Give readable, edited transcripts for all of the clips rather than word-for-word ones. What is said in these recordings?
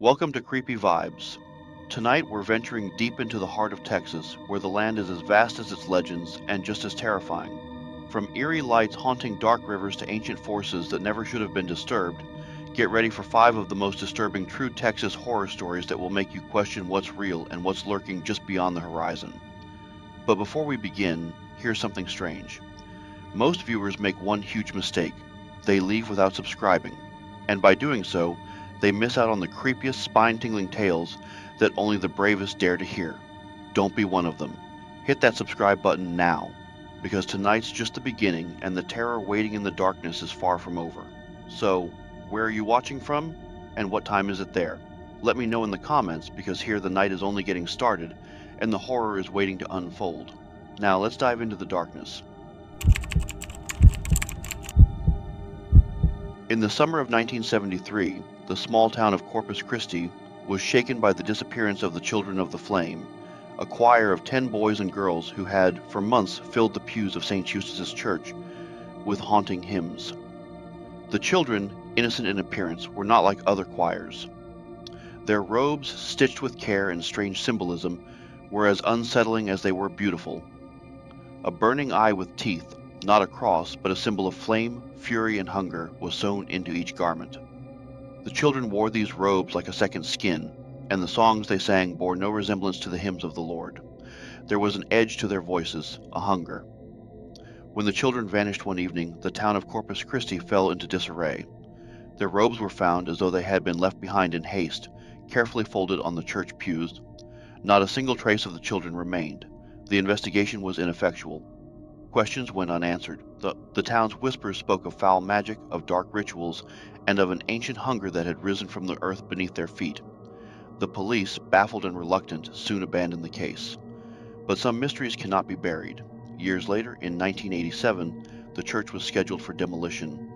Welcome to Creepy Vibes. Tonight we're venturing deep into the heart of Texas, where the land is as vast as its legends and just as terrifying. From eerie lights haunting dark rivers to ancient forces that never should have been disturbed, get ready for 5 of the most disturbing true Texas horror stories that will make you question what's real and what's lurking just beyond the horizon. But before we begin, here's something strange. Most viewers make one huge mistake. They leave without subscribing, and by doing so, they miss out on the creepiest, spine-tingling tales that only the bravest dare to hear. Don't be one of them. Hit that subscribe button now, because tonight's just the beginning and the terror waiting in the darkness is far from over. So, where are you watching from, and what time is it there? Let me know in the comments, because here the night is only getting started and the horror is waiting to unfold. Now let's dive into the darkness. In the summer of 1973, the small town of Corpus Christi was shaken by the disappearance of the Children of the Flame, a choir of 10 boys and girls who had, for months, filled the pews of St. Eustace's Church with haunting hymns. The children, innocent in appearance, were not like other choirs. Their robes, stitched with care and strange symbolism, were as unsettling as they were beautiful. A burning eye with teeth, not a cross, but a symbol of flame, fury, and hunger, was sewn into each garment. The children wore these robes like a second skin, and the songs they sang bore no resemblance to the hymns of the Lord. There was an edge to their voices, a hunger. When the children vanished one evening, the town of Corpus Christi fell into disarray. Their robes were found as though they had been left behind in haste, carefully folded on the church pews. Not a single trace of the children remained. The investigation was ineffectual. Questions went unanswered. The town's whispers spoke of foul magic, of dark rituals, and of an ancient hunger that had risen from the earth beneath their feet. The police, baffled and reluctant, soon abandoned the case. But some mysteries cannot be buried. Years later, in 1987, the church was scheduled for demolition.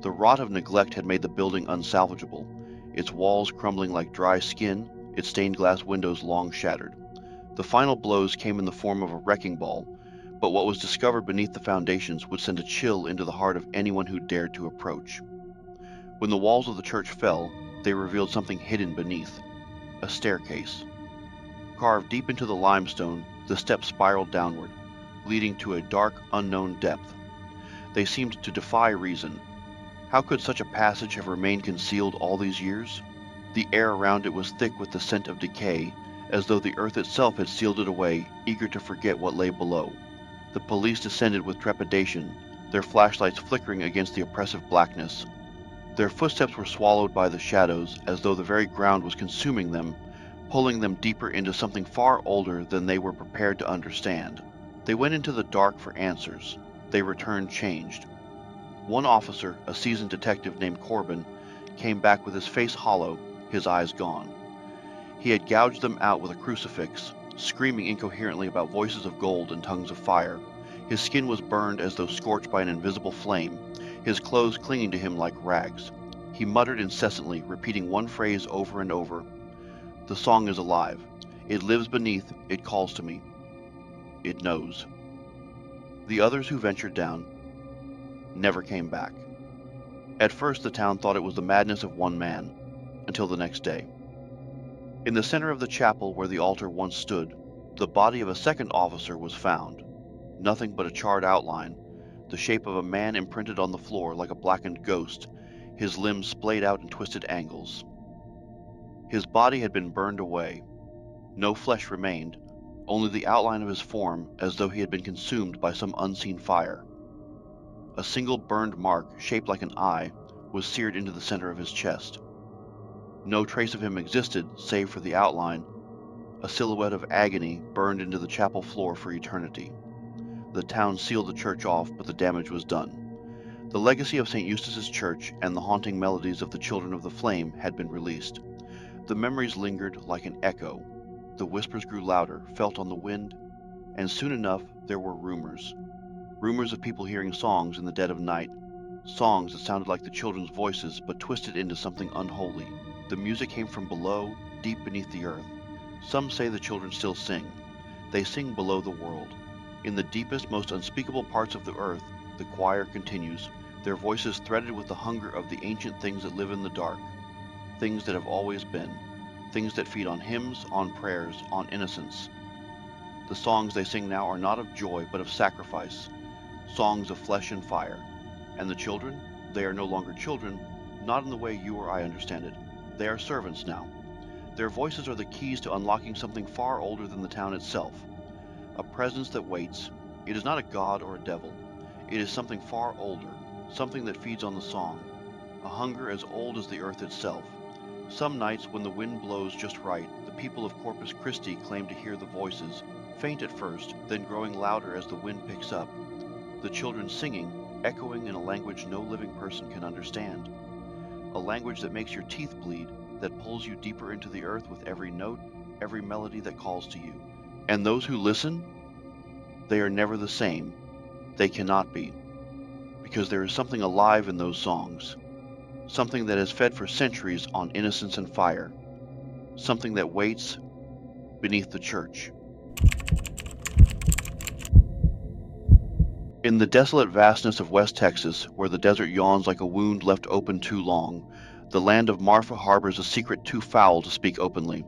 The rot of neglect had made the building unsalvageable, its walls crumbling like dry skin, its stained glass windows long shattered. The final blows came in the form of a wrecking ball, but what was discovered beneath the foundations would send a chill into the heart of anyone who dared to approach. When the walls of the church fell, they revealed something hidden beneath, a staircase. Carved deep into the limestone, the steps spiraled downward, leading to a dark, unknown depth. They seemed to defy reason. How could such a passage have remained concealed all these years? The air around it was thick with the scent of decay, as though the earth itself had sealed it away, eager to forget what lay below. The police descended with trepidation, their flashlights flickering against the oppressive blackness. Their footsteps were swallowed by the shadows, as though the very ground was consuming them, pulling them deeper into something far older than they were prepared to understand. They went into the dark for answers. They returned changed. One officer, a seasoned detective named Corbin, came back with his face hollow, his eyes gone. He had gouged them out with a crucifix, screaming incoherently about voices of gold and tongues of fire. His skin was burned as though scorched by an invisible flame, his clothes clinging to him like rags. He muttered incessantly, repeating one phrase over and over. The song is alive. It lives beneath, it calls to me. It knows. The others who ventured down never came back. At first the town thought it was the madness of one man, until the next day. In the center of the chapel where the altar once stood, the body of a second officer was found. Nothing but a charred outline, the shape of a man imprinted on the floor like a blackened ghost, his limbs splayed out in twisted angles. His body had been burned away. No flesh remained, only the outline of his form as though he had been consumed by some unseen fire. A single burned mark, shaped like an eye, was seared into the center of his chest. No trace of him existed, save for the outline, a silhouette of agony burned into the chapel floor for eternity. The town sealed the church off, but the damage was done. The legacy of St. Eustace's Church and the haunting melodies of the Children of the Flame had been released. The memories lingered like an echo. The whispers grew louder, felt on the wind, and soon enough there were rumors. Rumors of people hearing songs in the dead of night, songs that sounded like the children's voices but twisted into something unholy. The music came from below, deep beneath the earth. Some say the children still sing. They sing below the world. In the deepest, most unspeakable parts of the earth, the choir continues, their voices threaded with the hunger of the ancient things that live in the dark. things that have always been, things that feed on hymns, on prayers, on innocence. The songs they sing now are not of joy, but of sacrifice, songs of flesh and fire. And the children, they are no longer children, not in the way you or I understand it. They are servants now. Their voices are the keys to unlocking something far older than the town itself, a presence that waits. It is not a god or a devil. It is something far older, something that feeds on the song, a hunger as old as the earth itself. Some nights, when the wind blows just right, the people of Corpus Christi claim to hear the voices, faint at first, then growing louder as the wind picks up. The children singing, echoing in a language no living person can understand. A language that makes your teeth bleed, that pulls you deeper into the earth with every note, every melody that calls to you. And those who listen, they are never the same. They cannot be, because there is something alive in those songs, something that has fed for centuries on innocence and fire, something that waits beneath the church. In the desolate vastness of West Texas, where the desert yawns like a wound left open too long, the land of Marfa harbors a secret too foul to speak openly.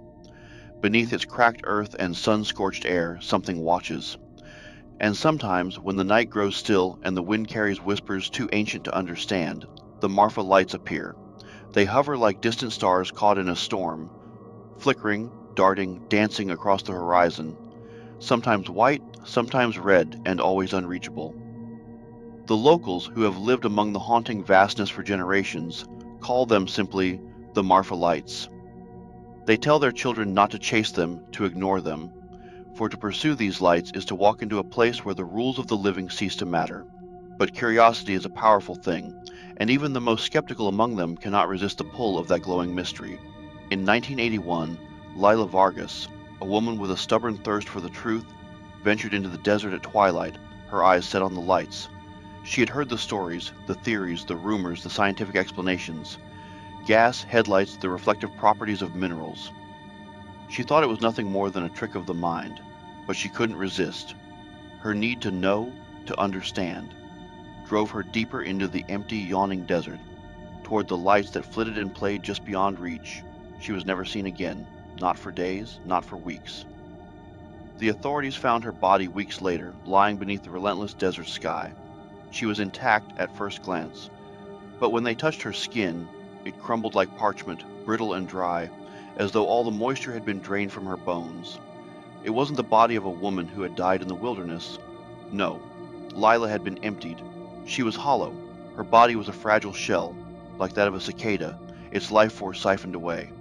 Beneath its cracked earth and sun-scorched air, something watches. And sometimes, when the night grows still and the wind carries whispers too ancient to understand, the Marfa lights appear. They hover like distant stars caught in a storm, flickering, darting, dancing across the horizon, sometimes white, sometimes red, and always unreachable. The locals, who have lived among the haunting vastness for generations, call them simply the Marfa lights. They tell their children not to chase them, to ignore them, for to pursue these lights is to walk into a place where the rules of the living cease to matter. But curiosity is a powerful thing, and even the most skeptical among them cannot resist the pull of that glowing mystery. In 1981, Lila Vargas, a woman with a stubborn thirst for the truth, ventured into the desert at twilight, her eyes set on the lights. She had heard the stories, the theories, the rumors, the scientific explanations. Gas, headlights, the reflective properties of minerals. She thought it was nothing more than a trick of the mind, but she couldn't resist. Her need to know, to understand, drove her deeper into the empty, yawning desert, toward the lights that flitted and played just beyond reach. She was never seen again, not for days, not for weeks. The authorities found her body weeks later, lying beneath the relentless desert sky. She was intact at first glance, but when they touched her skin, it crumbled like parchment, brittle and dry, as though all the moisture had been drained from her bones. It wasn't the body of a woman who had died in the wilderness. No, Lila had been emptied. She was hollow. Her body was a fragile shell, like that of a cicada, its life force siphoned away.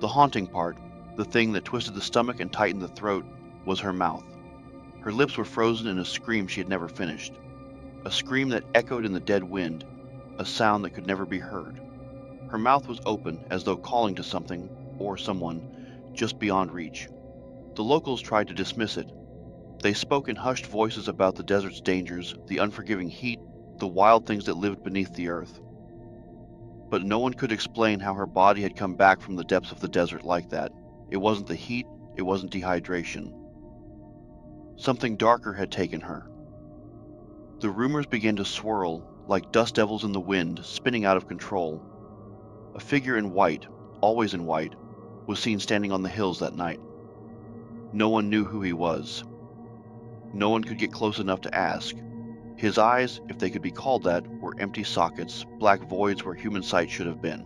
The haunting part, the thing that twisted the stomach and tightened the throat, was her mouth. Her lips were frozen in a scream she had never finished. A scream that echoed in the dead wind, a sound that could never be heard. Her mouth was open, as though calling to something, or someone, just beyond reach. The locals tried to dismiss it. They spoke in hushed voices about the desert's dangers, the unforgiving heat, the wild things that lived beneath the earth. But no one could explain how her body had come back from the depths of the desert like that. It wasn't the heat, it wasn't dehydration. Something darker had taken her. The rumors began to swirl, like dust devils in the wind, spinning out of control. A figure in white, always in white, was seen standing on the hills that night. No one knew who he was. No one could get close enough to ask. His eyes, if they could be called that, were empty sockets, black voids where human sight should have been.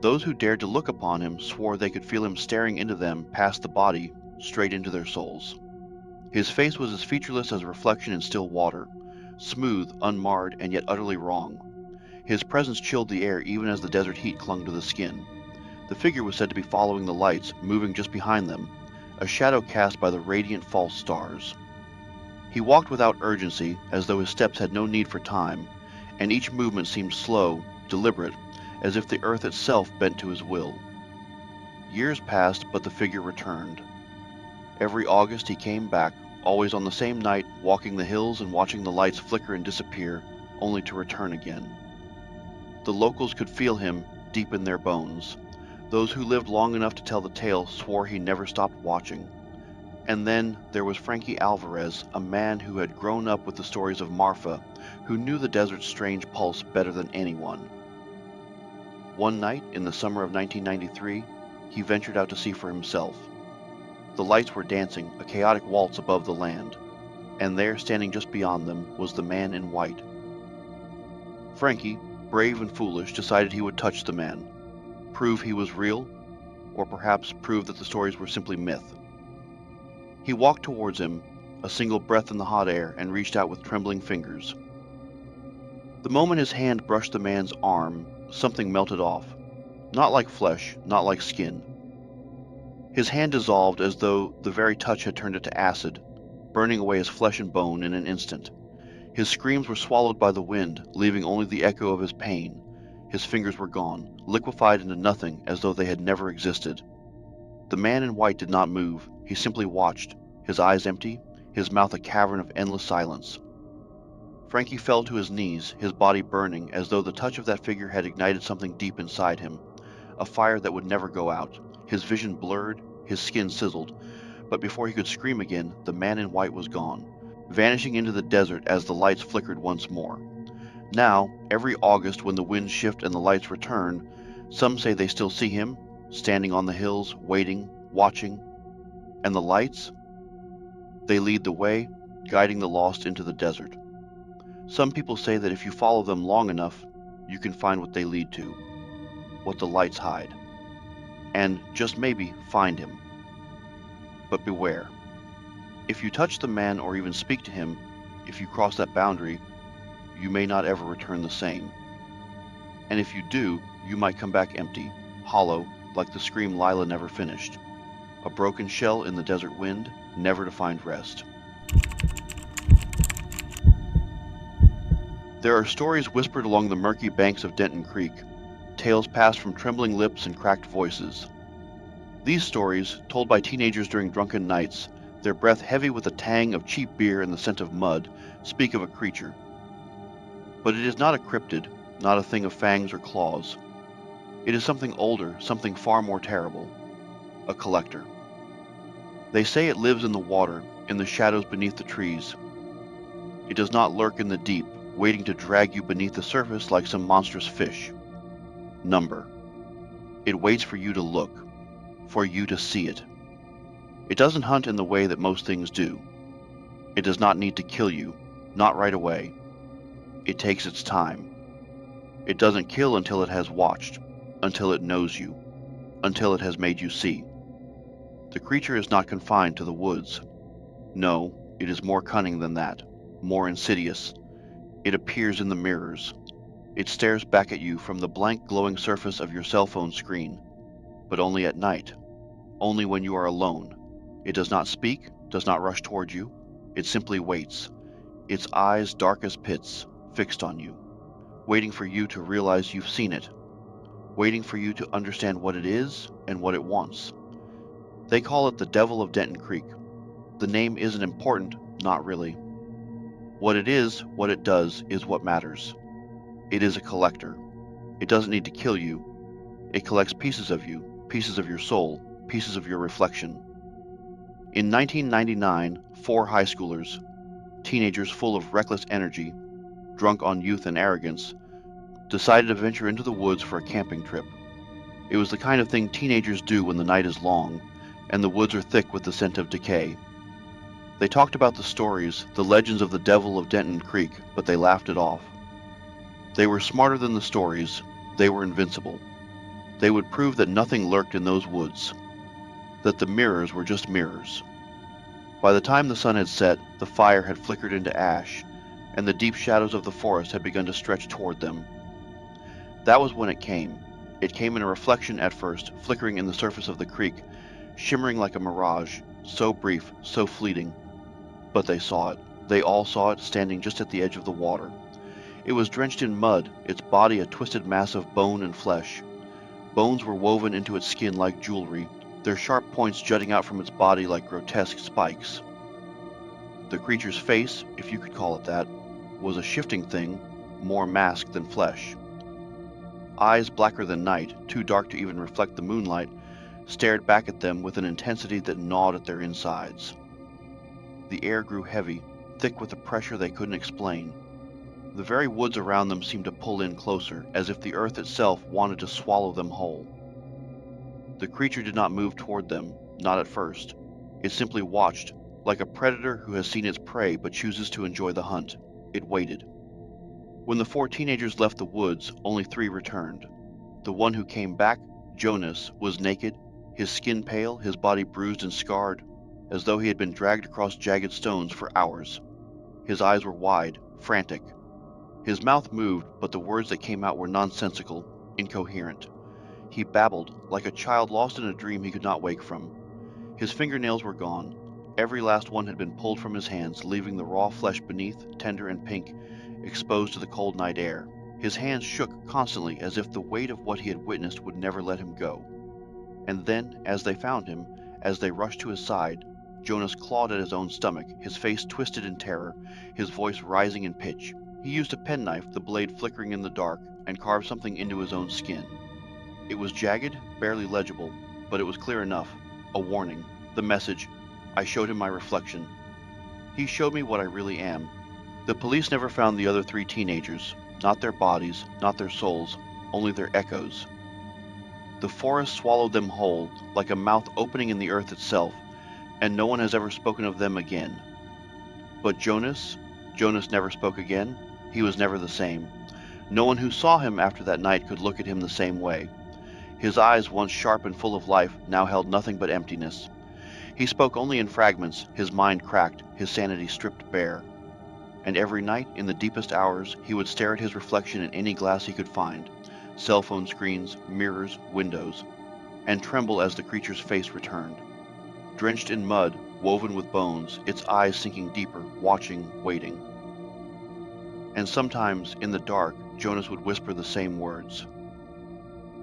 Those who dared to look upon him swore they could feel him staring into them past the body, straight into their souls. His face was as featureless as a reflection in still water, smooth, unmarred, and yet utterly wrong. His presence chilled the air even as the desert heat clung to the skin. The figure was said to be following the lights, moving just behind them, a shadow cast by the radiant false stars. He walked without urgency, as though his steps had no need for time, and each movement seemed slow, deliberate, as if the earth itself bent to his will. Years passed, but the figure returned. Every August he came back, always on the same night, walking the hills and watching the lights flicker and disappear, only to return again. The locals could feel him deep in their bones. Those who lived long enough to tell the tale swore he never stopped watching. And then there was Frankie Alvarez, a man who had grown up with the stories of Marfa, who knew the desert's strange pulse better than anyone. One night in the summer of 1993, he ventured out to see for himself. The lights were dancing a chaotic waltz above the land, and there, standing just beyond them, was the man in white. Frankie, brave and foolish, decided he would touch the man, prove he was real, or perhaps prove that the stories were simply myth. He walked towards him, a single breath in the hot air, and reached out with trembling fingers. The moment his hand brushed the man's arm, something melted off. Not like flesh, not like skin. His hand dissolved as though the very touch had turned it to acid, burning away his flesh and bone in an instant. His screams were swallowed by the wind, leaving only the echo of his pain. His fingers were gone, liquefied into nothing as though they had never existed. The man in white did not move. He simply watched, his eyes empty, his mouth a cavern of endless silence. Frankie fell to his knees, his body burning, as though the touch of that figure had ignited something deep inside him, a fire that would never go out. His vision blurred, his skin sizzled, but before he could scream again, the man in white was gone, vanishing into the desert as the lights flickered once more. Now, every August when the winds shift and the lights return, some say they still see him, standing on the hills, waiting, watching. And the lights? They lead the way, guiding the lost into the desert. Some people say that if you follow them long enough, you can find what they lead to, what the lights hide, and just maybe find him. But beware. If you touch the man or even speak to him, if you cross that boundary, you may not ever return the same. And if you do, you might come back empty, hollow, like the scream Lila never finished. A broken shell in the desert wind, never to find rest. There are stories whispered along the murky banks of Denton Creek, tales passed from trembling lips and cracked voices. These stories, told by teenagers during drunken nights, their breath heavy with the tang of cheap beer and the scent of mud, speak of a creature. But it is not a cryptid, not a thing of fangs or claws. It is something older, something far more terrible. A collector. They say it lives in the water, in the shadows beneath the trees. It does not lurk in the deep, waiting to drag you beneath the surface like some monstrous fish. Number. It waits for you to look, for you to see it. It doesn't hunt in the way that most things do. It does not need to kill you, not right away. It takes its time. It doesn't kill until it has watched, until it knows you, until it has made you see. The creature is not confined to the woods. No, it is more cunning than that, more insidious. It appears in the mirrors. It stares back at you from the blank glowing surface of your cell phone screen, but only at night, only when you are alone. It does not speak, does not rush toward you. It simply waits, its eyes dark as pits, fixed on you, waiting for you to realize you've seen it, waiting for you to understand what it is and what it wants. They call it the Devil of Denton Creek. The name isn't important, not really. What it is, what it does, is what matters. It is a collector. It doesn't need to kill you. It collects pieces of you, pieces of your soul, pieces of your reflection. In 1999, 4 high schoolers, teenagers full of reckless energy, drunk on youth and arrogance, decided to venture into the woods for a camping trip. It was the kind of thing teenagers do when the night is long, and the woods are thick with the scent of decay. They talked about the stories, the legends of the Devil of Denton Creek, but they laughed it off. They were smarter than the stories. They were invincible. They would prove that nothing lurked in those woods, that the mirrors were just mirrors. By the time the sun had set, the fire had flickered into ash, and the deep shadows of the forest had begun to stretch toward them. That was when it came. It came in a reflection at first, flickering in the surface of the creek, shimmering like a mirage, so brief, so fleeting. But they saw it. They all saw it, standing just at the edge of the water. It was drenched in mud, its body a twisted mass of bone and flesh. Bones were woven into its skin like jewelry, their sharp points jutting out from its body like grotesque spikes. The creature's face, if you could call it that, was a shifting thing, more mask than flesh. Eyes blacker than night, too dark to even reflect the moonlight, stared back at them with an intensity that gnawed at their insides. The air grew heavy, thick with a pressure they couldn't explain. The very woods around them seemed to pull in closer, as if the earth itself wanted to swallow them whole. The creature did not move toward them, not at first. It simply watched, like a predator who has seen its prey but chooses to enjoy the hunt. It waited. When the 4 teenagers left the woods, only 3 returned. The one who came back, Jonas, was naked, his skin pale, his body bruised and scarred, as though he had been dragged across jagged stones for hours. His eyes were wide, frantic. His mouth moved, but the words that came out were nonsensical, incoherent. He babbled, like a child lost in a dream he could not wake from. His fingernails were gone. Every last one had been pulled from his hands, leaving the raw flesh beneath, tender and pink, exposed to the cold night air. His hands shook constantly, as if the weight of what he had witnessed would never let him go. And then, as they found him, as they rushed to his side, Jonas clawed at his own stomach, his face twisted in terror, his voice rising in pitch. He used a penknife, the blade flickering in the dark, and carved something into his own skin. It was jagged, barely legible, but it was clear enough. A warning. The message. I showed him my reflection. He showed me what I really am. The police never found the other 3 teenagers. Not their bodies, not their souls, only their echoes. The forest swallowed them whole, like a mouth opening in the earth itself, and no one has ever spoken of them again. But Jonas never spoke again. He was never the same. No one who saw him after that night could look at him the same way. His eyes, once sharp and full of life, now held nothing but emptiness. He spoke only in fragments, his mind cracked, his sanity stripped bare. And every night, in the deepest hours, he would stare at his reflection in any glass he could find, cell phone screens, mirrors, windows, and tremble as the creature's face returned. Drenched in mud, woven with bones, its eyes sinking deeper, watching, waiting. And sometimes, in the dark, Jonas would whisper the same words.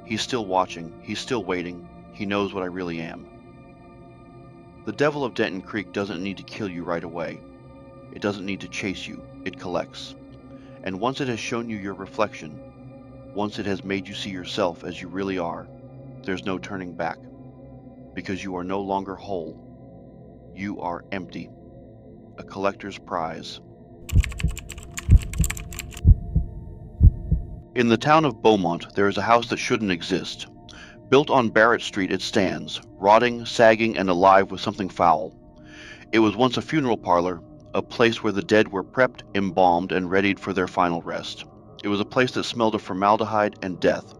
He's still watching, he's still waiting, he knows what I really am. The devil of Denton Creek doesn't need to kill you right away. It doesn't need to chase you, it collects. And once it has shown you your reflection, once it has made you see yourself as you really are, there's no turning back. Because you are no longer whole. You are empty. A collector's prize. In the town of Beaumont, there is a house that shouldn't exist. Built on Barrett Street, it stands, rotting, sagging, and alive with something foul. It was once a funeral parlor, a place where the dead were prepped, embalmed, and readied for their final rest. It was a place that smelled of formaldehyde and death,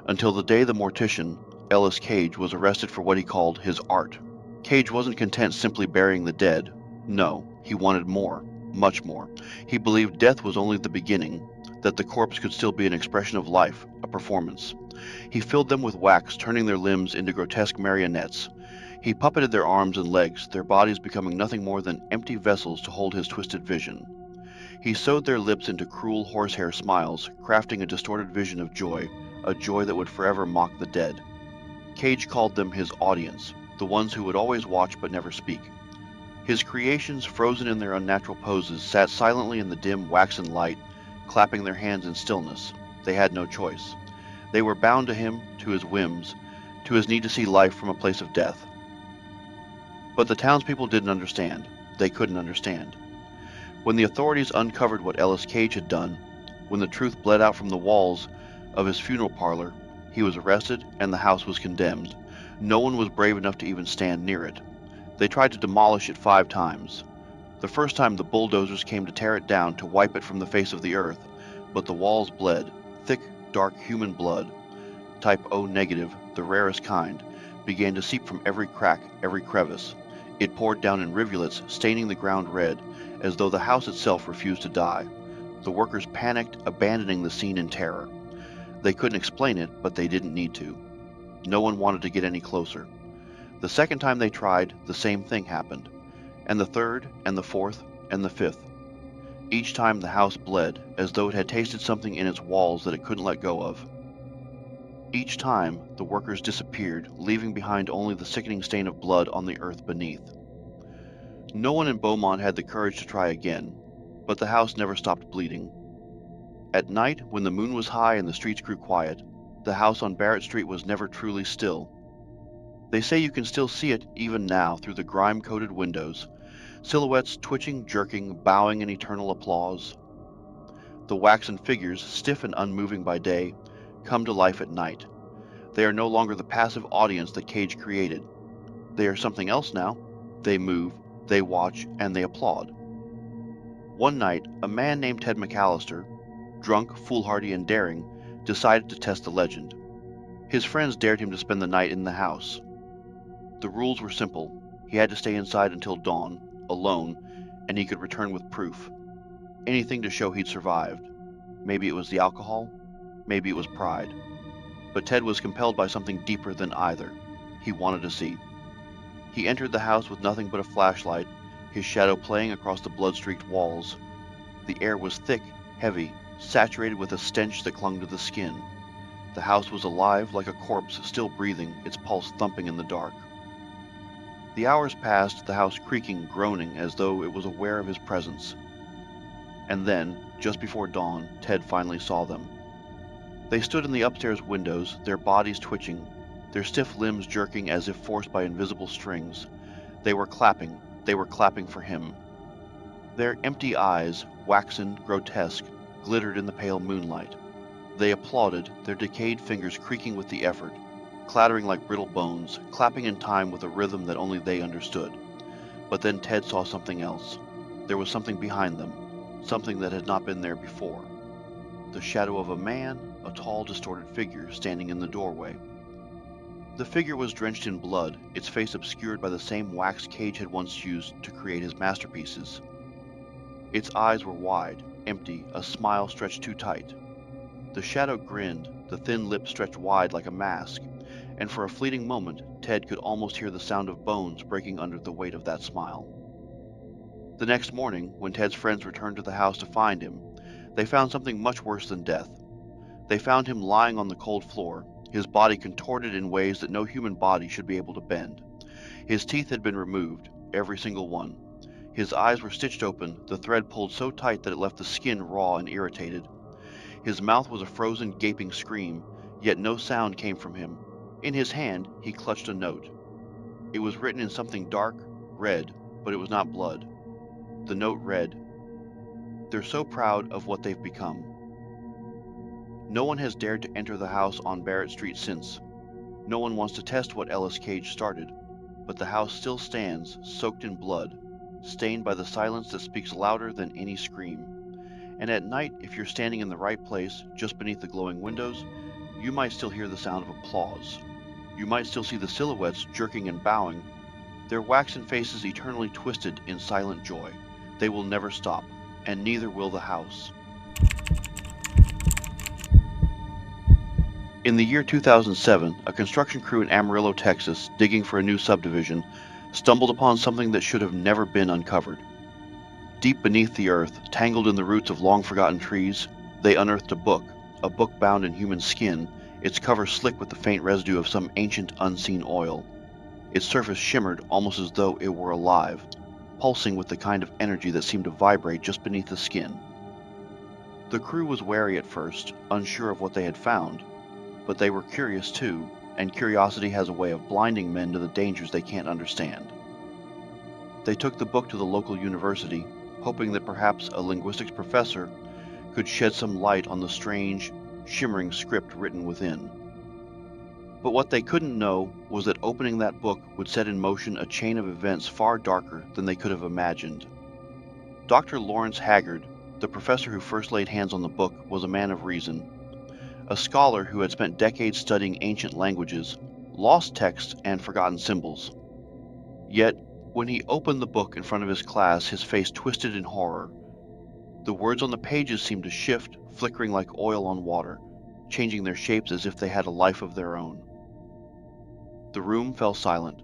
until the day the mortician, Ellis Cage, was arrested for what he called his art. Cage wasn't content simply burying the dead. No, he wanted more, much more. He believed death was only the beginning, that the corpse could still be an expression of life, a performance. He filled them with wax, turning their limbs into grotesque marionettes. He puppeted their arms and legs, their bodies becoming nothing more than empty vessels to hold his twisted vision. He sewed their lips into cruel horsehair smiles, crafting a distorted vision of joy, a joy that would forever mock the dead. Cage called them his audience, the ones who would always watch but never speak. His creations, frozen in their unnatural poses, sat silently in the dim waxen light, clapping their hands in stillness. They had no choice. They were bound to him, to his whims, to his need to see life from a place of death. But the townspeople didn't understand. They couldn't understand. When the authorities uncovered what Ellis Cage had done, when the truth bled out from the walls of his funeral parlor, he was arrested and the house was condemned. No one was brave enough to even stand near it. They tried to demolish it 5 times. The first time the bulldozers came to tear it down, to wipe it from the face of the earth, but the walls bled, thick, dark human blood, type O negative, the rarest kind, began to seep from every crack, every crevice. It poured down in rivulets, staining the ground red, as though the house itself refused to die. The workers panicked, abandoning the scene in terror. They couldn't explain it, but they didn't need to. No one wanted to get any closer. The second time they tried, the same thing happened. And the third, and the fourth, and the fifth. Each time the house bled, as though it had tasted something in its walls that it couldn't let go of. Each time, the workers disappeared, leaving behind only the sickening stain of blood on the earth beneath. No one in Beaumont had the courage to try again, but the house never stopped bleeding. At night, when the moon was high and the streets grew quiet, the house on Barrett Street was never truly still. They say you can still see it even now through the grime-coated windows, silhouettes twitching, jerking, bowing in eternal applause. The waxen figures, stiff and unmoving by day, come to life at night. They are no longer the passive audience that Cage created. They are something else now. They move, they watch, and they applaud. One night, a man named Ted McAllister, drunk, foolhardy, and daring, decided to test the legend. His friends dared him to spend the night in the house. The rules were simple. He had to stay inside until dawn, alone, and he could return with proof. Anything to show he'd survived. Maybe it was the alcohol, maybe it was pride. But Ted was compelled by something deeper than either. He wanted to see. He entered the house with nothing but a flashlight, his shadow playing across the blood-streaked walls. The air was thick, heavy, saturated with a stench that clung to the skin. The house was alive, like a corpse still breathing, its pulse thumping in the dark. The hours passed, the house creaking, groaning, as though it was aware of his presence. And then, just before dawn, Ted finally saw them. They stood in the upstairs windows, their bodies twitching, their stiff limbs jerking as if forced by invisible strings. They were clapping for him. Their empty eyes, waxen, grotesque, glittered in the pale moonlight. They applauded, their decayed fingers creaking with the effort, clattering like brittle bones, clapping in time with a rhythm that only they understood. But then Ted saw something else. There was something behind them, something that had not been there before. The shadow of a man, a tall, distorted figure standing in the doorway. The figure was drenched in blood, its face obscured by the same wax Cage had once used to create his masterpieces. Its eyes were wide, empty, a smile stretched too tight. The shadow grinned, the thin lips stretched wide like a mask, and for a fleeting moment, Ted could almost hear the sound of bones breaking under the weight of that smile. The next morning, when Ted's friends returned to the house to find him, they found something much worse than death. They found him lying on the cold floor, his body contorted in ways that no human body should be able to bend. His teeth had been removed, every single one. His eyes were stitched open, the thread pulled so tight that it left the skin raw and irritated. His mouth was a frozen, gaping scream, yet no sound came from him. In his hand, he clutched a note. It was written in something dark, red, but it was not blood. The note read, "They're so proud of what they've become. No one has dared to enter the house on Barrett Street since. No one wants to test what Ellis Cage started, but the house still stands, soaked in blood, stained by the silence that speaks louder than any scream. And at night, if you're standing in the right place, just beneath the glowing windows, you might still hear the sound of applause. You might still see the silhouettes jerking and bowing, their waxen faces eternally twisted in silent joy. They will never stop, and neither will the house." In the year 2007, a construction crew in Amarillo, Texas, digging for a new subdivision, stumbled upon something that should have never been uncovered. Deep beneath the earth, tangled in the roots of long-forgotten trees, they unearthed a book bound in human skin, its cover slick with the faint residue of some ancient, unseen oil. Its surface shimmered almost as though it were alive, pulsing with the kind of energy that seemed to vibrate just beneath the skin. The crew was wary at first, unsure of what they had found, but they were curious too, and curiosity has a way of blinding men to the dangers they can't understand. They took the book to the local university, hoping that perhaps a linguistics professor could shed some light on the strange, shimmering script written within. But what they couldn't know was that opening that book would set in motion a chain of events far darker than they could have imagined. Dr. Lawrence Haggard, the professor who first laid hands on the book, was a man of reason. A scholar who had spent decades studying ancient languages, lost texts, and forgotten symbols. Yet, when he opened the book in front of his class, his face twisted in horror. The words on the pages seemed to shift, flickering like oil on water, changing their shapes as if they had a life of their own. The room fell silent.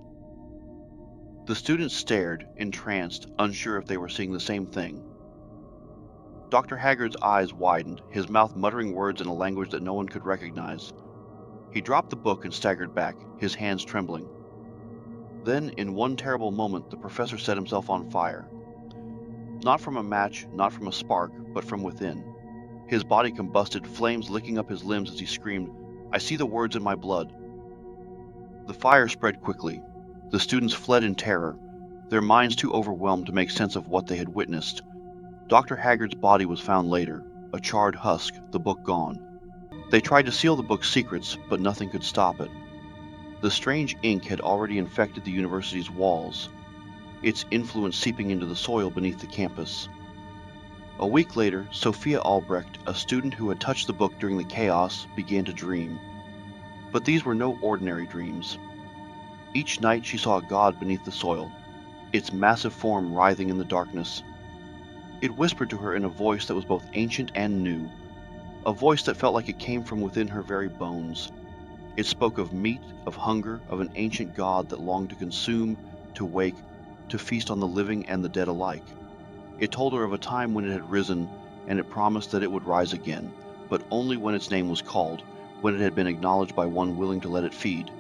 The students stared, entranced, unsure if they were seeing the same thing. Dr. Haggard's eyes widened, his mouth muttering words in a language that no one could recognize. He dropped the book and staggered back, his hands trembling. Then, in one terrible moment, the professor set himself on fire. Not from a match, not from a spark, but from within. His body combusted, flames licking up his limbs as he screamed, "I see the words in my blood." The fire spread quickly. The students fled in terror, their minds too overwhelmed to make sense of what they had witnessed. Dr. Haggard's body was found later, a charred husk, the book gone. They tried to seal the book's secrets, but nothing could stop it. The strange ink had already infected the university's walls, its influence seeping into the soil beneath the campus. A week later, Sophia Albrecht, a student who had touched the book during the chaos, began to dream. But these were no ordinary dreams. Each night she saw a god beneath the soil, its massive form writhing in the darkness. It whispered to her in a voice that was both ancient and new, a voice that felt like it came from within her very bones. It spoke of meat, of hunger, of an ancient god that longed to consume, to wake, to feast on the living and the dead alike. It told her of a time when it had risen, and it promised that it would rise again, but only when its name was called, when it had been acknowledged by one willing to let it feed.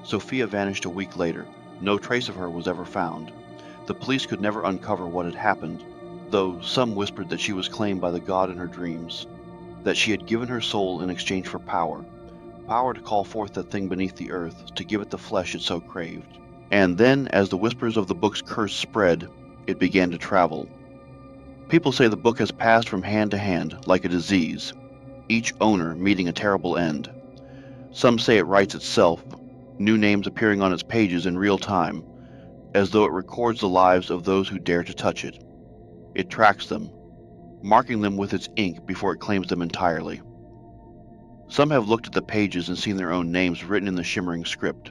Sophia vanished a week later. No trace of her was ever found. The police could never uncover what had happened, though some whispered that she was claimed by the god in her dreams, that she had given her soul in exchange for power, power to call forth that thing beneath the earth, to give it the flesh it so craved. And then, as the whispers of the book's curse spread, it began to travel. People say the book has passed from hand to hand, like a disease, each owner meeting a terrible end. Some say it writes itself, new names appearing on its pages in real time, as though it records the lives of those who dare to touch it. It tracks them, marking them with its ink before it claims them entirely. Some have looked at the pages and seen their own names written in the shimmering script.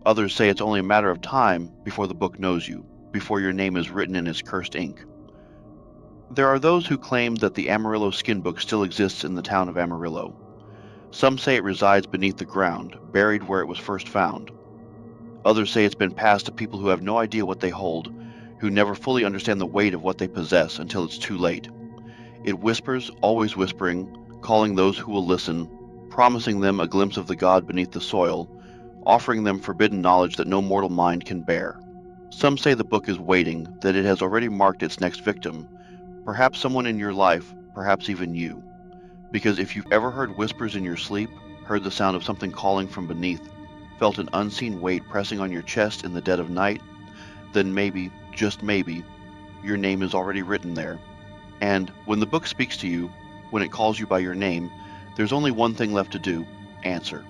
Others say it's only a matter of time before the book knows you, before your name is written in its cursed ink. There are those who claim that the Amarillo skin book still exists in the town of Amarillo. Some say it resides beneath the ground, buried where it was first found. Others say it's been passed to people who have no idea what they hold, who never fully understand the weight of what they possess until it's too late. It whispers, always whispering, calling those who will listen, promising them a glimpse of the god beneath the soil, offering them forbidden knowledge that no mortal mind can bear. Some say the book is waiting, that it has already marked its next victim, perhaps someone in your life, perhaps even you. Because if you've ever heard whispers in your sleep, heard the sound of something calling from beneath, felt an unseen weight pressing on your chest in the dead of night, then maybe, just maybe, your name is already written there. And when the book speaks to you, when it calls you by your name, there's only one thing left to do: answer.